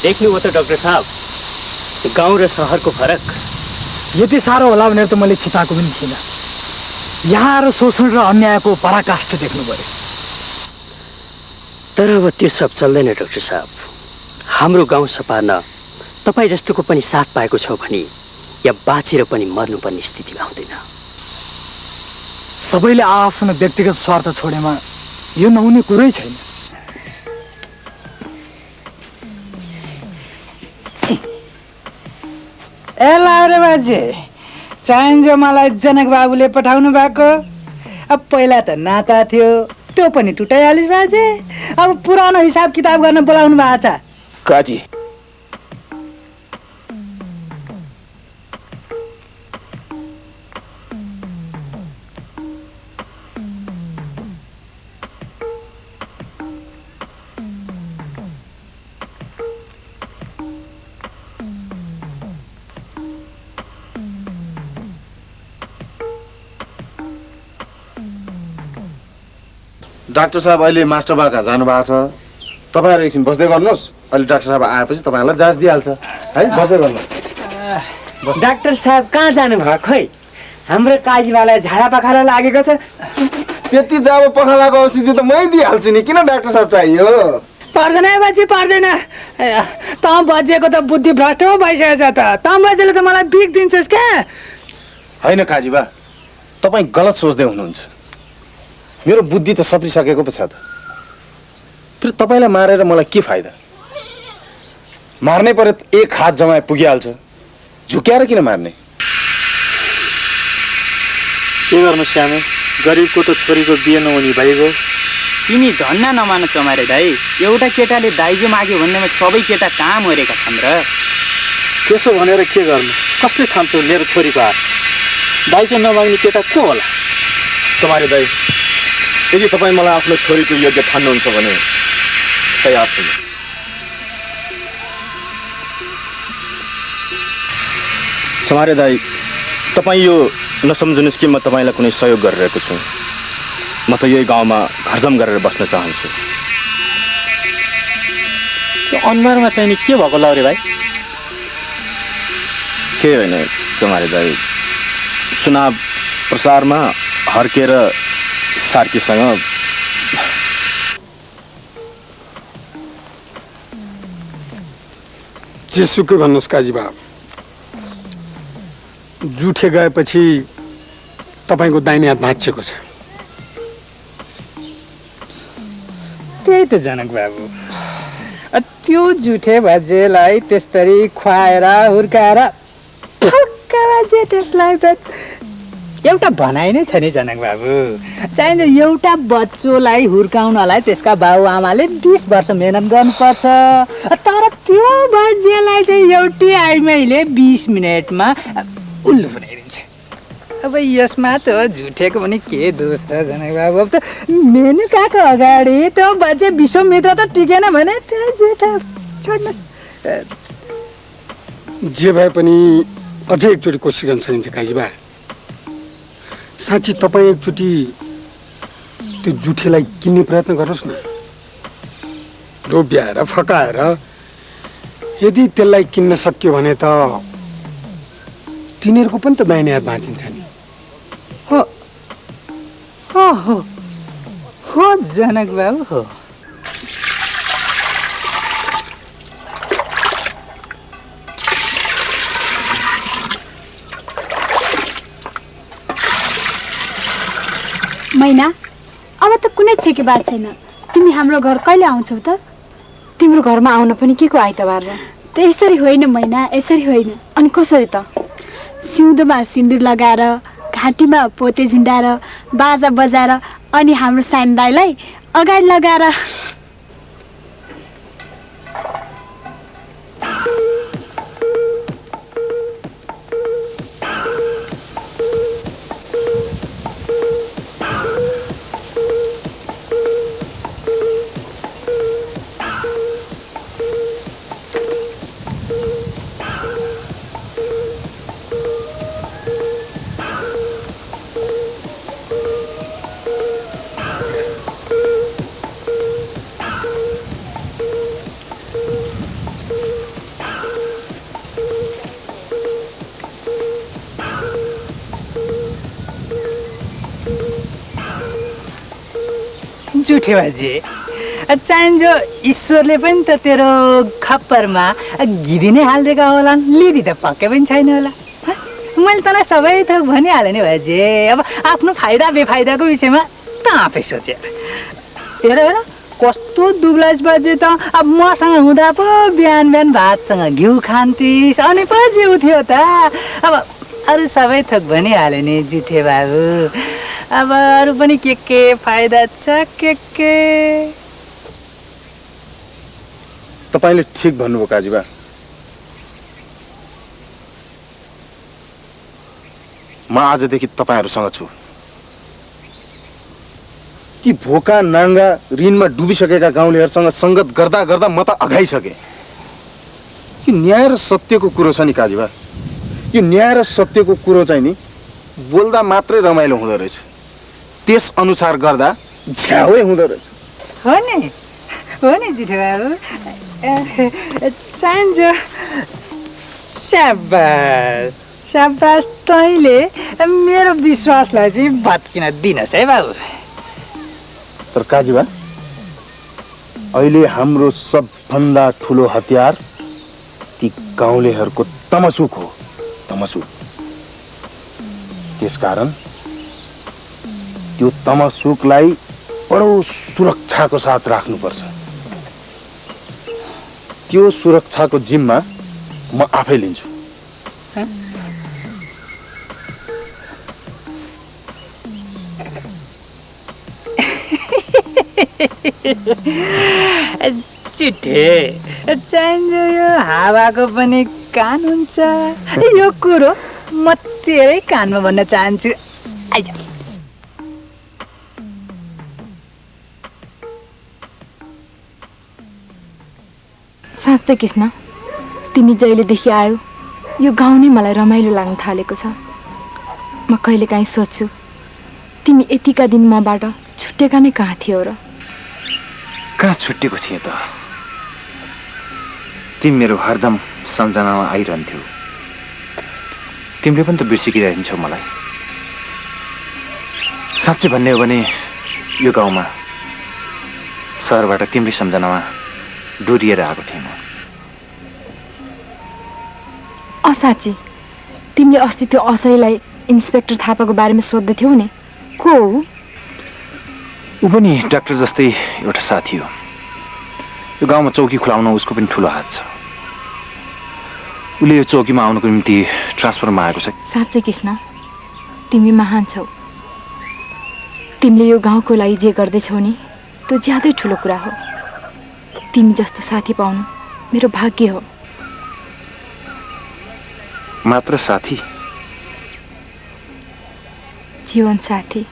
देख्नुभयो त डाक्टर साहब, गाउँ र सहरको फरक। यति साह्रो होला भनेर त मैले छिपाएको पनि थिइनँ। यहाँ र शोषण र अन्यायको पराकाष्ठ देख्नु पर्यो। तर अब त्यो सब चल्दैन डाक्टर साहब। हाम्रो गाउँ सपार्न तपाईँ जस्तोको पनि साथ पाएको छ भने या बाँचेर पनि मर्नुपर्ने स्थितिमा हुँदैन। सबैले आफ्नो व्यक्तिगत स्वार्थ छोडेमा यो नहुने कुरै छैन। ए लाउरे बाजे, चाहिन्छ मलाई जनक बाबुले पठाउनु भएको। अब पहिला त नाता थियो, त्यो पनि टुटाइहालिस् बाजे। अब पुरानो हिसाब किताब गर्न बोलाउनु भएको छ। काजी, डाक्टर साहब अहिले मास्टर बा कहाँ जानुभएको छ। तपाईँहरू एकछिन बस्दै गर्नुहोस्, अहिले डाक्टर साहब आएपछि तपाईँहरूलाई जाँच दिइहाल्छ है। बस्दै गर्नुहोस्। डाक्टर साहब कहाँ जानुभयो खै? हाम्रो काजीबालाई झाडा पखाला लागेको छ। त्यति जाब पखालाको औषधि त मै दिइहाल्छु नि, किन डाक्टर साहब चाहियो? पर्दैन है बाजे, पर्दैन। त बजेको त बुद्धि भ्रष्ट हो भइसकेको छ त। त बजेले त मलाई बिग दिन्छस् क्या? होइन काजीबा, तपाईँ गलत सोच्दै हुनुहुन्छ। मेरो बुद्धि त सप्रिसकेको पो छ त। फेरि तपाईँलाई मारेर मलाई के फाइदा? मार्नै पर्यो एक हात जमाए पुगिहाल्छ, झुक्याएर किन मार्ने? के गर्नु श्यामे, गरिबको त छोरीको बिहे नहुने भइगयो। तिमी धन्ना नमान चमारे दाई। एउटा केटाले दाइजो माग्यो भन्नेमा सबै केटा कहाँ मरेका छन् र? त्यसो भनेर के गर्नु? कसले थाम्छ मेरो छोरीको हात? दाइजो नमाग्ने केटा को होला? चमारे दाइ, यदि तपाईँ मलाई आफ्नो छोरीको योग्य ठान्नुहुन्छ भने तयार छु। चमारे दाइ, तपाईँ यो नसम्झुनुहोस् कि म तपाईँलाई कुनै सहयोग गरिरहेको छु। म त यही गाउँमा घरजम गरेर बस्न चाहन्छु। त्यो अनुहारमा चाहिँ नि के भएको लाउरे भाइ? के होइन चमारे दाइ, चुनाव प्रचारमा हर्केर सार्कीसँग जेसुकै भन्नुहोस् काजीबा, जुठे गएपछि तपाईँको दाहिने हात भाँचिएको छ। त्यही त जनक बाबु, त्यो जुठे बाजेलाई त्यसरी खुवाएर हुर्काएर ठक्का बाजे त्यसलाई त एउटा भनाइ नै छ नि जनक बाबु। चाहिन्छ एउटा बच्चोलाई हुर्काउनलाई त्यसका बाबुआमाले 20 वर्ष मेहनत गर्नुपर्छ। तर त्यो बाजेलाई चाहिँ एउटी आइमाईले 20 मिनटमा उल्लु बनाइदिन्छ। अब यसमा त झुठेको पनि के दोष छ जनक बाबु? अब त मेनुकाको अगाडि त्यो बाजे विश्वमित्र त टिकेन भने त्यो झुठा छोड्नुहोस्। जे भए पनि अझै एकचोटि कोसिस गर्न सकिन्छ काजीबा। साँच्ची तपाईँ एकचोटि त्यो जुठेलाई किन्ने प्रयत्न गर्नुहोस् न। रोब्याएर फकाएर यदि त्यसलाई किन्न सक्यो भने त तिनीहरूको पनि त दाहिने हात भाँचिन्छ नि। हो जनक बाबु हो। मैना, अब त कुनै छेकी बात छैन। तिमी हाम्रो घर कहिले आउँछौ त? तिम्रो घरमा आउन पनि के को आइतबार र? त्यसरी होइन मैना, यसरी होइन। अनि कसरी त? सिउँदोमा सिन्दुर लगाएर, घाँटीमा पोते झुन्डाएर, बाजा बजाएर, अनि हाम्रो साइन दाइलाई अगाडि लगाएर। जुठे बाजे चाहिन्छ ईश्वरले पनि त तेरो खप्परमा गिरी नै हालिदिएका होलान् लिदी त पक्कै पनि छैन होला मैले तँलाई सबै थोक भनिहालेँ नि बाजे अब आफ्नो फाइदा बेफाइदाको विषयमा त आफै सोचे हेर हेर कस्तो दुब्लाज बाजे त अब मसँग हुँदा पो बिहान बिहान भातसँग घिउ खान्थिस् अनि पो जिउ थियो त अब अरू सबै थोक भनिहालेँ नि जुठे बाबु अब अरू पनि के फाइदा छ के तपाईँले ठिक भन्नुभयो काजीबा म आजदेखि तपाईँहरूसँग छु ती भोका नाङ्गा ऋणमा डुबिसकेका गाउँलेहरूसँग सङ्गत गर्दा गर्दा म त अघाइसकेँ यो न्याय र सत्यको कुरो छ नि काजीबा यो न्याय र सत्यको कुरो चाहिँ नि बोल्दा मात्रै रमाइलो हुँदो रहेछ त्यस अनुसार गर्दा झ्याउै हुँदो रहेछ हो नि जुठे बाबु चाहिन्छ स्याबास तैँले मेरो विश्वासलाई चाहिँ भत्किन दिनुहोस् है बाबु तर काजीबा अहिले हाम्रो सबभन्दा ठुलो हतियार ती गाउँलेहरूको तमसुक हो तमसुक त्यसकारण त्यो तमसुकलाई बडो सुरक्षाको साथ राख्नुपर्छ त्यो सुरक्षाको जिम्मा म आफै लिन्छु चिठे चाहिन्छ यो हावाको पनि कान हुन्छ यो कुरो म तेरै कानमा भन्न चाहन्छु आइज साँच्चै कृष्ण तिमी जहिलेदेखि आयो यो गाउँ नै मलाई रमाइलो लाग्न थालेको छ म कहिलेकाहीँ सोच्छु तिमी यतिका दिन मबाट छुट्टेका नै कहाँ थियो र कहाँ छुट्टेको थिएँ त तिमी मेरो हरदम सम्झनामा आइरहन्थ्यौ तिमीले पनि त बिर्सिरहन्छौ मलाई साँच्चै भन्ने हो भने यो गाउँमा सहरबाट तिम्रै सम्झनामा डोरिएर आएको थिएँ म असाँच्ची तिमीले अस्ति त्यो असैलाई इन्सपेक्टर थापाको बारेमा सोध्दै थियौ नि को हो ऊ पनि डाक्टर जस्तै एउटा साथी हो यो गाउँमा चौकी खुलाउन उसको पनि ठुलो हात छ उसले यो चौकीमा आउनुको निम्ति ट्रान्सफरमा आएको छ साँच्चै कृष्ण तिमी महान छौ तिमीले यो गाउँको लागि जे गर्दैछौ नि त्यो ज्यादै ठुलो कुरा हो तिमी जस्तो साथी पाउनु मेरो भाग्य हो मात्र साथी जीवन साथी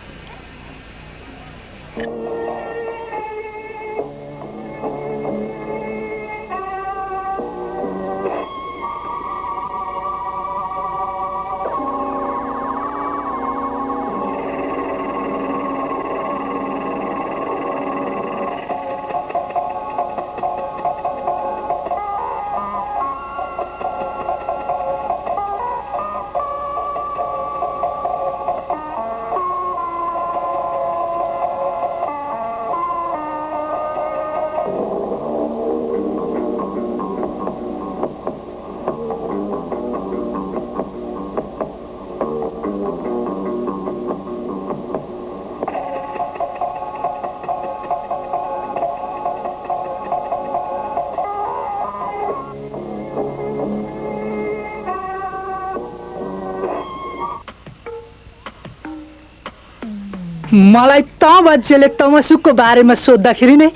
मलाई त बाजेले तमसुकको बारेमा सोद्धाखेरि नै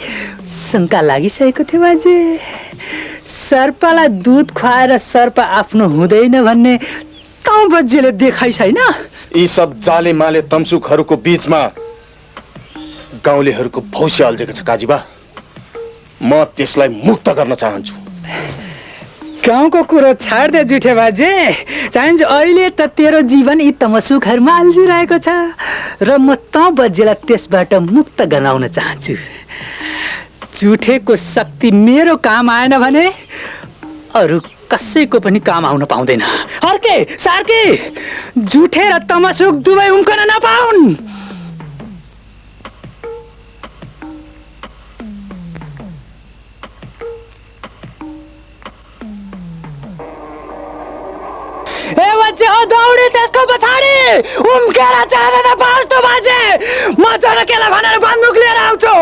शङ्का लागिसकेको थियो बाजे सर्पलाई दुध खुवाएर सर्प आफ्नो हुँदैन भन्ने त बाजेले देखाइ छैन यी सब जाले माले तमसुकहरूको बीचमा गाउँलेहरूको भविष्य अल्झेको छ काजीबा म त्यसलाई मुक्त गर्न चाहन्छु गाउँको कुरो छाड दे जुठे बाजे चाहिन्छ अहिले त तेरो जीवन यी तमसुकहरूमा अल्झिरहेको छ र म त बजेलाई त्यसबाट मुक्त गराउन चाहन्छु जुठेको शक्ति मेरो काम आएन भने अरू कसैको पनि काम आउन पाउँदैन अर्के सार्के जुठे र तमसुक दुवै उम्कन नपाउन् बाजे दौडी त्यसको पछाडि उम्केर चाँदैन पाँच बाजे म जनकेलाई भनेर बन्दुक लिएर आउँछु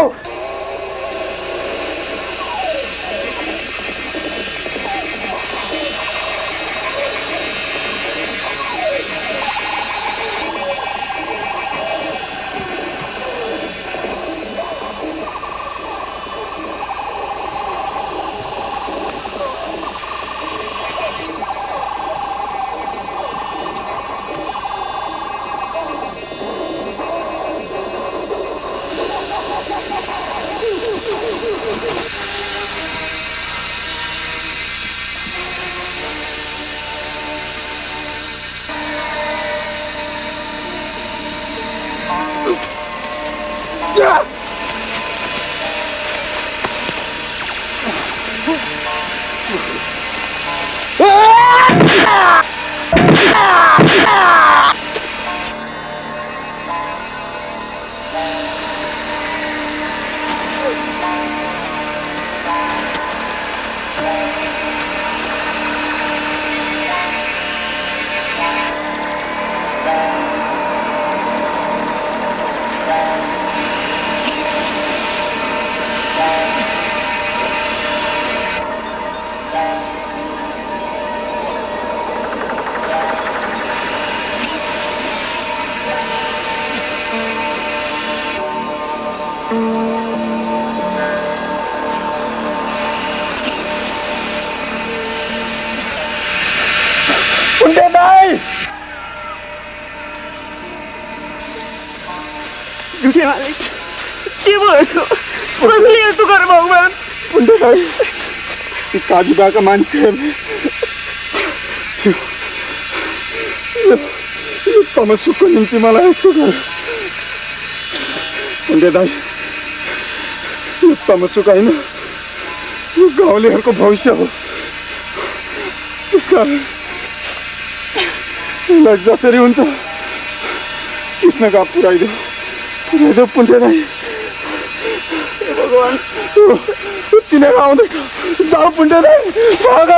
जुठे मालिक के भयो यस्तो कसले यस्तो गरे भगवान् पुण्डे दाइ ती काजीबाका मान्छेहरूले यो तमसुकको निम्ति मलाई यस्तो गरे पुण्डे दाइ यो तमसुक होइन यो गाउँलेहरूको भविष्य हो त्यसकारण यसलाई जसरी हुन्छ कृष्णका पुऱ्याइदेऊ पुण्डे दाइ भगवान् तिनीहरू आउँदैछ जाऊ पुण्डे दाइ भाग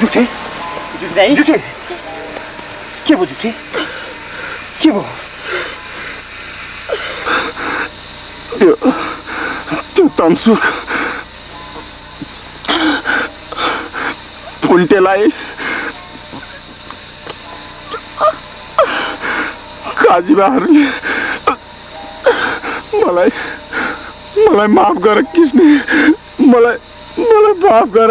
जुठे जुठे के भयो जुठे के भयो त्यो तमसुक पुण्टेलाई काजीबाहरूले मलाई माफ गर कृष्ण मलाई माफ गर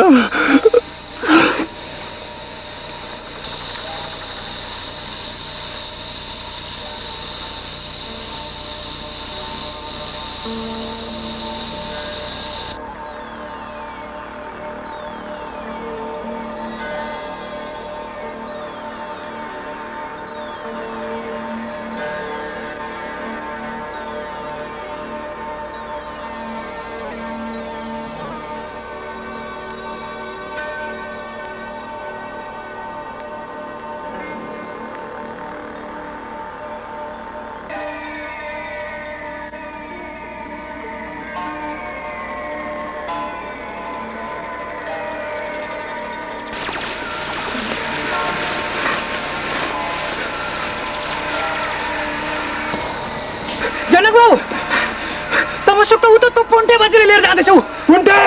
पुण्टे बाजेले लिएर जाँदैछौ पुण्टे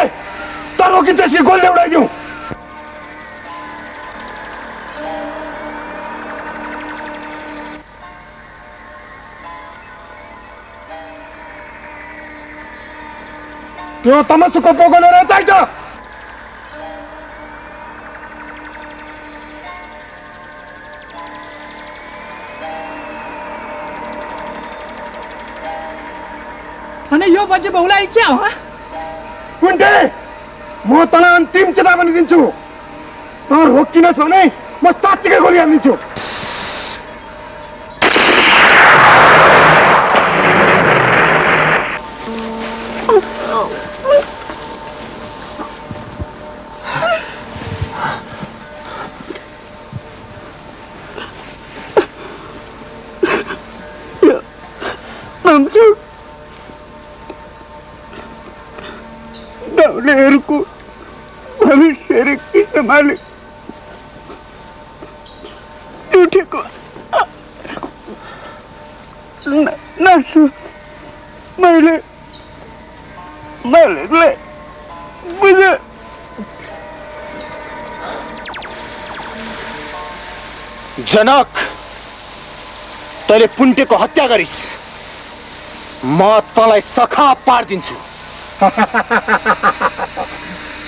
तर रोकी त्यसले गोलले उडाइदिऊ त्यो तमसुको पोको लिएर चाहिन्छ। अनि यो बच्चे बहुलाई क्या हो? कुन्टे, म तँलाई अन्तिम चेतावनी दिन्छु। तँ रोकिनस् भने म साँच्चीकै गोली हानिदिन्छु। गाउँलेहरूको भविष्य र के सम्हाले जुठेको नासो मैले मालिकलाई बुझ। जनक, तैँले पुन्टेको हत्या गरिस्, म तँलाई सखाप पारिदिन्छु।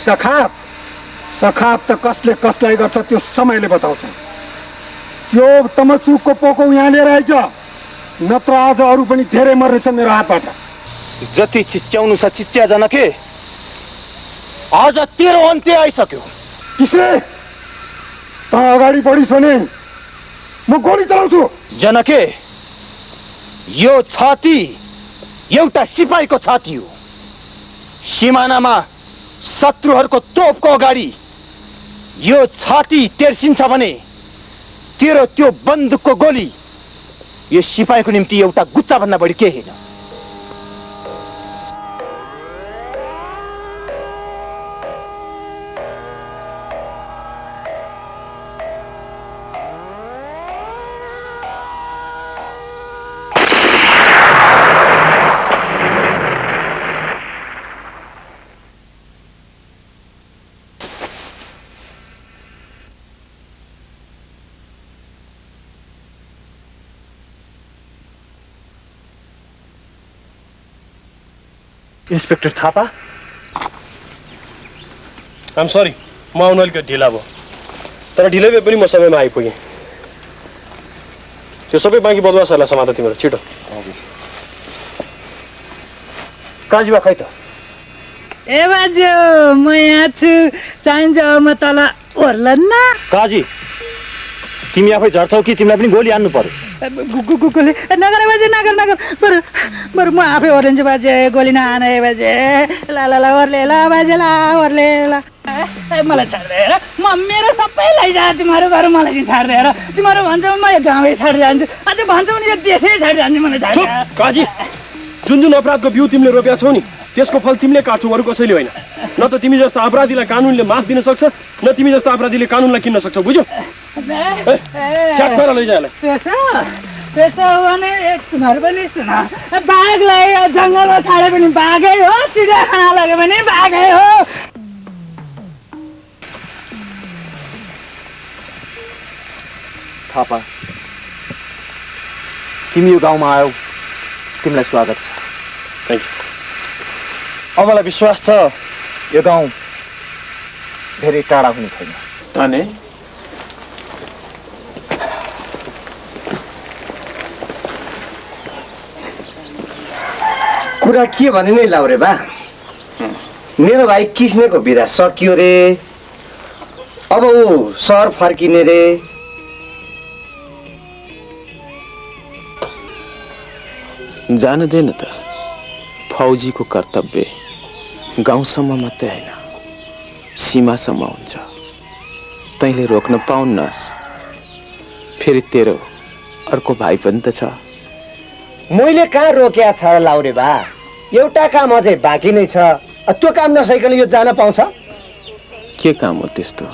सखाप सखाप त कसले कसलाई गर्छ त्यो समयले बताउँछ। त्यो तमसुको पोको यहाँ लिएर आइज, नत्र आज अरू पनि धेरै मर्नेछ मेरो हातबाट। जति चिच्याउनु छ चिच्या जनके, आज तेरो अन्त्य आइसक्यो। किसले त अगाडि बढिस् भने म गोली चलाउँछु। जनके, यो छाती एउटा सिपाहीको छाती हो। सिमानामा शत्रुहरूको तोपको अगाडि यो छाती तेर्सिन्छ भने तेरो त्यो बन्दुकको गोली यो सिपाहीको निम्ति एउटा गुच्चा भन्दा बढी केही होइन। इन्सपेक्टर थापा, आम सरी, म आउन अलिकति ढिला भयो, तर ढिलै भए पनि म समयमा आइपुगेँ। त्यो सबै बाँकी बदमासहरूलाई समात तिम्रो, छिटो। काजीबा खै त? ए बाजे, म यहाँ छु, चाहिन्छ म तल ओर्लन। काजी, तिमी आफै झर्छौ कि तिमीलाई पनि गोली हान्नु पर्यो? गोली नगर बाजे, नगर बरु बरु म आफै ओर्लिन्छु बाजे, गोली नहाने बाजे। ला ला ला ओर्ले ला बाजे, ला ओर्ले ला। मलाई छाडिदिएर म मेरो सबै लैजा, तिमीहरू घर मलाई चाहिँ छाडिदिएर तिमीहरू भन्छौ म यो गाउँै छाडी जान्छु, अझै भन्छौ नि यो देशै छाडी जान्छु। मलाई छाड काजी, जुन जुन अपराधको बिउ तिमीले रोपेका छौ नि त्यसको फल तिमीले काट्छौ, अरू कसैले होइन। न त तिमी जस्तो अपराधीलाई कानुनले माफ दिन सक्छ, न तिमी जस्तो अपराधीले कानुनलाई किन्न सक्छौ, बुझ्यौ? च्याक गरेर लैजा यसलाई। त्यसो हो भने तिमीहरू पनि सुन, बाघलाई जङ्गलमा छाडे पनि बाघै हो, चिडियाखाना लग्यो भने बाघै हो। थापा, तिमी यो गाउँमा आयौ, तिमीलाई स्वागत छ। Thank you. अब मलाई विश्वास छ यो गाउँ धेरै टाढा हुने छैन। ताने कुरा के भने नि लाउरे बा, मेरो भाइ किस्नेको बिदा सकियो रे, अब ऊ सहर फर्किने रे। जान देन त, फौजीको कर्तव्य गाउँसम्म मात्रै होइन सीमासम्म हुन्छ। तैँले रोक्न पाउन्नस्, फेरि तेरो अर्को भाइ पनि त छ। मैले कहाँ रोक्या छ लाउरे बा, एउटा काम अझै बाँकी नै छ, त्यो काम नसकिकन यो जान पाउँछ? के काम हो त्यस्तो?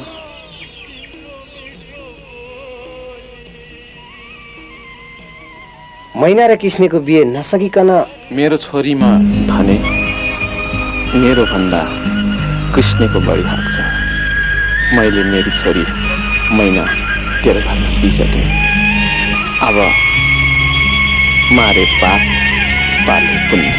मैना र किस्नेको बिहे नसकिकन मेरो छोरीमा धने मेरो भन्दा कृष्णको बढी हक छ। मैले मेरी छोरी मैना तेरो घरमा दिइसकेँ। अब मारे पाप, पाले पुण्य।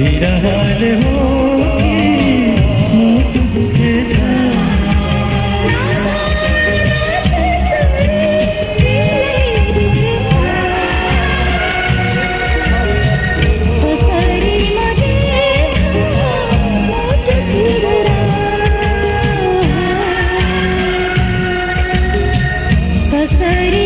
तेरा हाल हो मुझ दुखेछ कसरी